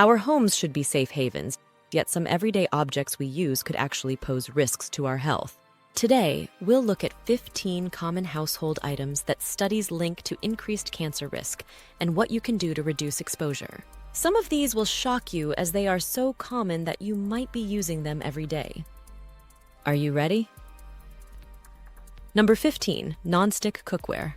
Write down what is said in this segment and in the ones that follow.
Our homes should be safe havens, yet some everyday objects we use could actually pose risks to our health. Today, we'll look at 15 common household items that studies link to increased cancer risk and what you can do to reduce exposure. Some of these will shock you as they are so common that you might be using them every day. Are you ready? Number 15, non-stick cookware.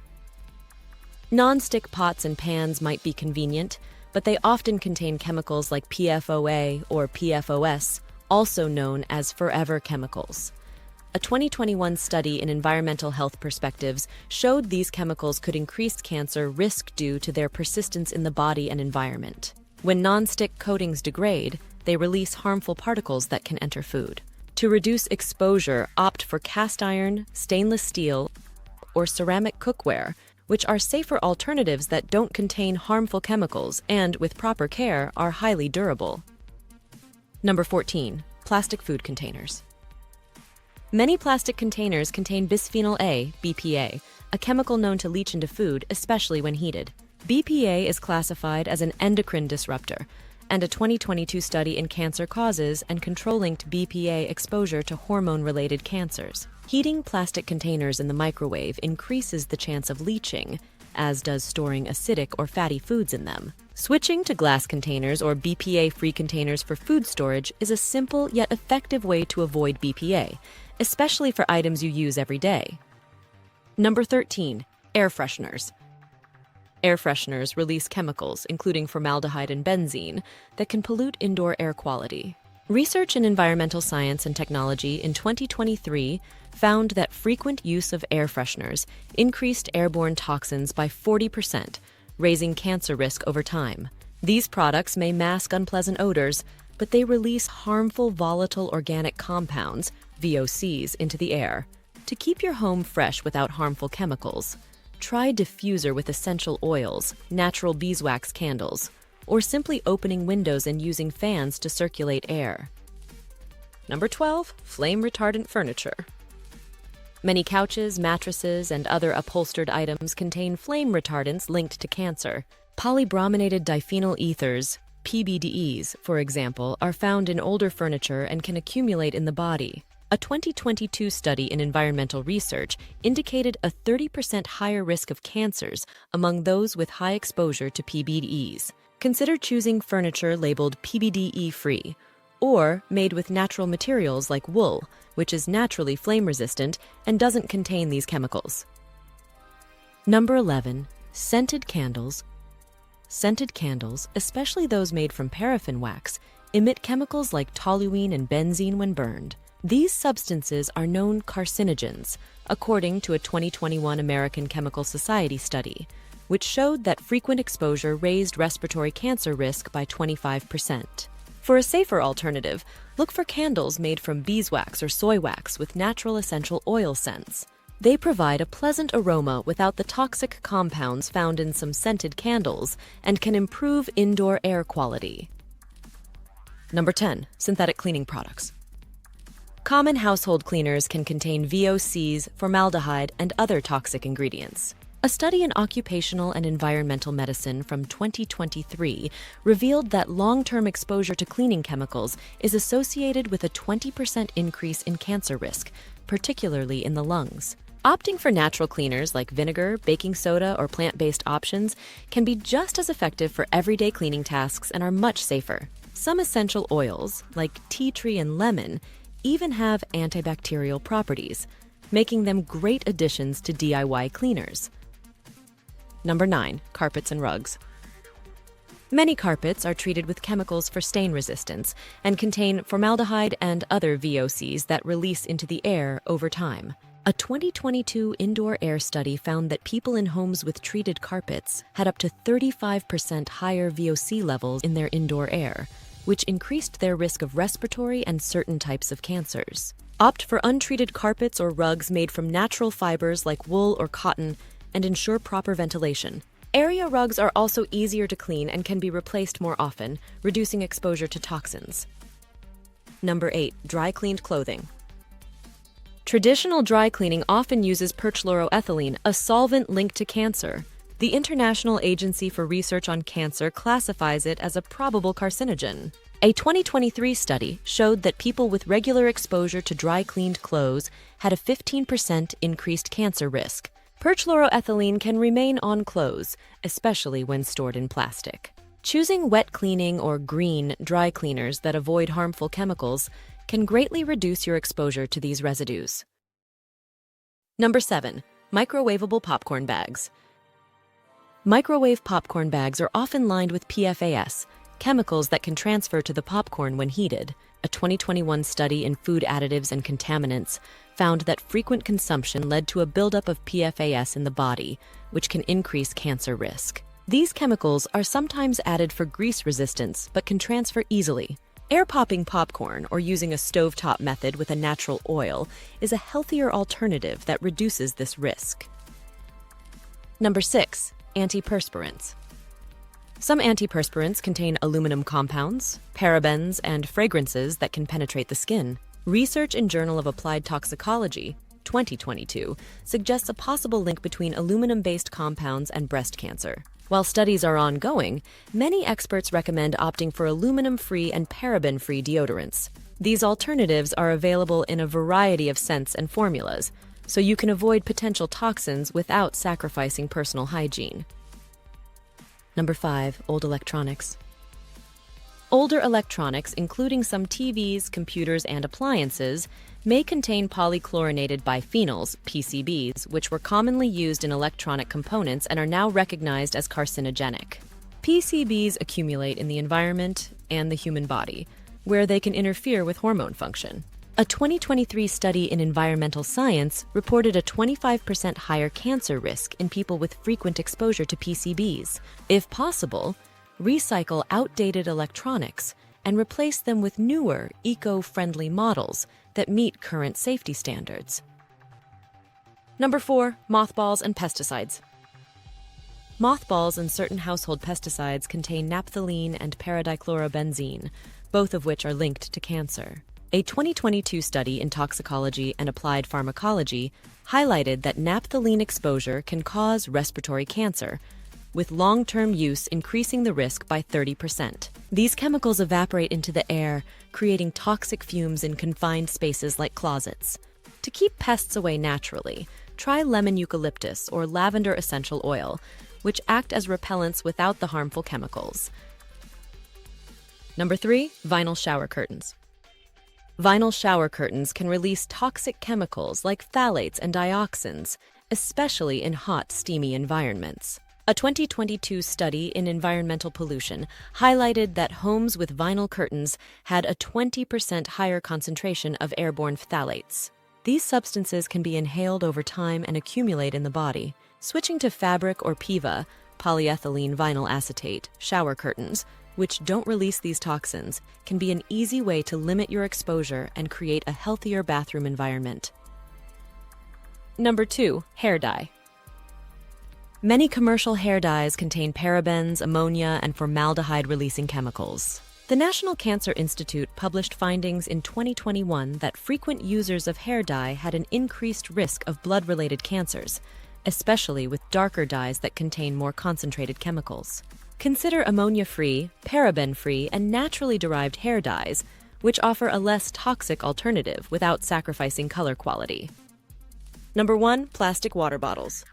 Non-stick pots and pans might be convenient, but they often contain chemicals like PFOA or PFOS, also known as forever chemicals. A 2021 study in Environmental Health Perspectives showed these chemicals could increase cancer risk due to their persistence in the body and environment. When non-stick coatings degrade, they release harmful particles that can enter food. To reduce exposure, opt for cast iron, stainless steel, or ceramic cookware, which are safer alternatives that don't contain harmful chemicals and, with proper care, are highly durable. Number 14, plastic food containers. Many plastic containers contain bisphenol A, BPA, a chemical known to leach into food, especially when heated. BPA is classified as an endocrine disruptor, and a 2022 study in cancer causes and control linked BPA exposure to hormone-related cancers. Heating plastic containers in the microwave increases the chance of leaching, as does storing acidic or fatty foods in them. Switching to glass containers or BPA-free containers for food storage is a simple yet effective way to avoid BPA, especially for items you use every day. Number 13, air fresheners. Air fresheners release chemicals, including formaldehyde and benzene, that can pollute indoor air quality. Research in environmental science and technology in 2023 found that frequent use of air fresheners increased airborne toxins by 40%, raising cancer risk over time. These products may mask unpleasant odors, but they release harmful volatile organic compounds, VOCs, into the air. To keep your home fresh without harmful chemicals, try diffuser with essential oils, natural beeswax candles, or simply opening windows and using fans to circulate air. Number 12, flame retardant furniture. Many couches, mattresses, and other upholstered items contain flame retardants linked to cancer. Polybrominated diphenyl ethers, PBDEs, for example, are found in older furniture and can accumulate in the body. A 2022 study in environmental research indicated a 30% higher risk of cancers among those with high exposure to PBDEs. Consider choosing furniture labeled PBDE-free or made with natural materials like wool, which is naturally flame-resistant and doesn't contain these chemicals. Number 11, scented candles. Scented candles, especially those made from paraffin wax, emit chemicals like toluene and benzene when burned. These substances are known carcinogens, according to a 2021 American Chemical Society study, which showed that frequent exposure raised respiratory cancer risk by 25%. For a safer alternative, look for candles made from beeswax or soy wax with natural essential oil scents. They provide a pleasant aroma without the toxic compounds found in some scented candles and can improve indoor air quality. Number 10, synthetic cleaning products. Common household cleaners can contain VOCs, formaldehyde, and other toxic ingredients. A study in occupational and environmental medicine from 2023 revealed that long-term exposure to cleaning chemicals is associated with a 20% increase in cancer risk, particularly in the lungs. Opting for natural cleaners like vinegar, baking soda, or plant-based options can be just as effective for everyday cleaning tasks and are much safer. Some essential oils, like tea tree and lemon, even have antibacterial properties, making them great additions to DIY cleaners. Number 9, carpets and rugs. Many carpets are treated with chemicals for stain resistance and contain formaldehyde and other VOCs that release into the air over time. A 2022 indoor air study found that people in homes with treated carpets had up to 35% higher VOC levels in their indoor air, which increased their risk of respiratory and certain types of cancers. Opt for untreated carpets or rugs made from natural fibers like wool or cotton and ensure proper ventilation. Area rugs are also easier to clean and can be replaced more often, reducing exposure to toxins. Number 8, dry cleaned clothing. Traditional dry cleaning often uses perchloroethylene, a solvent linked to cancer. The International Agency for Research on Cancer classifies it as a probable carcinogen. A 2023 study showed that people with regular exposure to dry-cleaned clothes had a 15% increased cancer risk. Perchloroethylene can remain on clothes, especially when stored in plastic. Choosing wet cleaning or green dry cleaners that avoid harmful chemicals can greatly reduce your exposure to these residues. Number 7. Microwavable popcorn bags. Microwave popcorn bags are often lined with PFAS, chemicals that can transfer to the popcorn when heated. A 2021 study in food additives and contaminants found that frequent consumption led to a buildup of PFAS in the body, which can increase cancer risk. These chemicals are sometimes added for grease resistance, but can transfer easily. Air-popping popcorn or using a stovetop method with a natural oil is a healthier alternative that reduces this risk. Number 6. Antiperspirants. Some antiperspirants contain aluminum compounds, parabens, and fragrances that can penetrate the skin. Research in Journal of Applied Toxicology, 2022, suggests a possible link between aluminum-based compounds and breast cancer. While studies are ongoing, many experts recommend opting for aluminum-free and paraben-free deodorants. These alternatives are available in a variety of scents and formulas, so you can avoid potential toxins without sacrificing personal hygiene. Number 5. Old electronics. Older electronics, including some TVs, computers, and appliances, may contain polychlorinated biphenyls, PCBs, which were commonly used in electronic components and are now recognized as carcinogenic. PCBs accumulate in the environment and the human body, where they can interfere with hormone function. A 2023 study in environmental science reported a 25% higher cancer risk in people with frequent exposure to PCBs. If possible, recycle outdated electronics and replace them with newer, eco-friendly models that meet current safety standards. Number 4. Mothballs and pesticides. Mothballs and certain household pesticides contain naphthalene and paradichlorobenzene, both of which are linked to cancer. A 2022 study in toxicology and applied pharmacology highlighted that naphthalene exposure can cause respiratory cancer, with long-term use increasing the risk by 30%. These chemicals evaporate into the air, creating toxic fumes in confined spaces like closets. To keep pests away naturally, try lemon eucalyptus or lavender essential oil, which act as repellents without the harmful chemicals. Number 3. Vinyl shower curtains. Vinyl shower curtains can release toxic chemicals like phthalates and dioxins, especially in hot, steamy environments. A 2022 study in environmental pollution highlighted that homes with vinyl curtains had a 20% higher concentration of airborne phthalates. These substances can be inhaled over time and accumulate in the body. Switching to fabric or PIVA, polyethylene vinyl acetate, shower curtains, which don't release these toxins, can be an easy way to limit your exposure and create a healthier bathroom environment. Number 2. Hair dye. Many commercial hair dyes contain parabens, ammonia, and formaldehyde-releasing chemicals. The National Cancer Institute published findings in 2021 that frequent users of hair dye had an increased risk of blood-related cancers, especially with darker dyes that contain more concentrated chemicals. Consider ammonia-free, paraben-free, and naturally derived hair dyes, which offer a less toxic alternative without sacrificing color quality. Number 1. Plastic water bottles.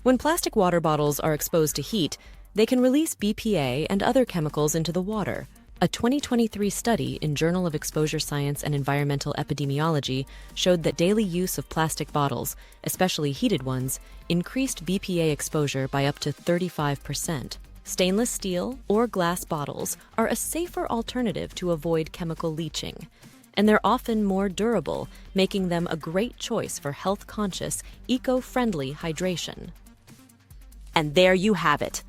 When plastic water bottles are exposed to heat, they can release BPA and other chemicals into the water. A 2023 study in Journal of Exposure Science and Environmental Epidemiology showed that daily use of plastic bottles, especially heated ones, increased BPA exposure by up to 35%. Stainless steel or glass bottles are a safer alternative to avoid chemical leaching, and they're often more durable, making them a great choice for health-conscious, eco-friendly hydration. And there you have it.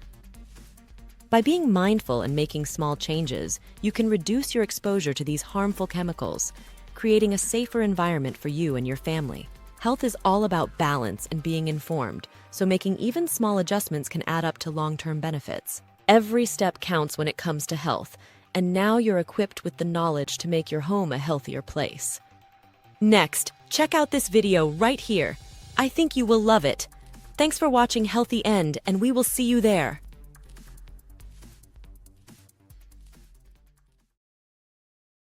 By being mindful and making small changes, you can reduce your exposure to these harmful chemicals, creating a safer environment for you and your family. Health is all about balance and being informed, so making even small adjustments can add up to long-term benefits. Every step counts when it comes to health, and now you're equipped with the knowledge to make your home a healthier place. Next, check out this video right here. I think you will love it. Thanks for watching Healthy End, and we will see you there.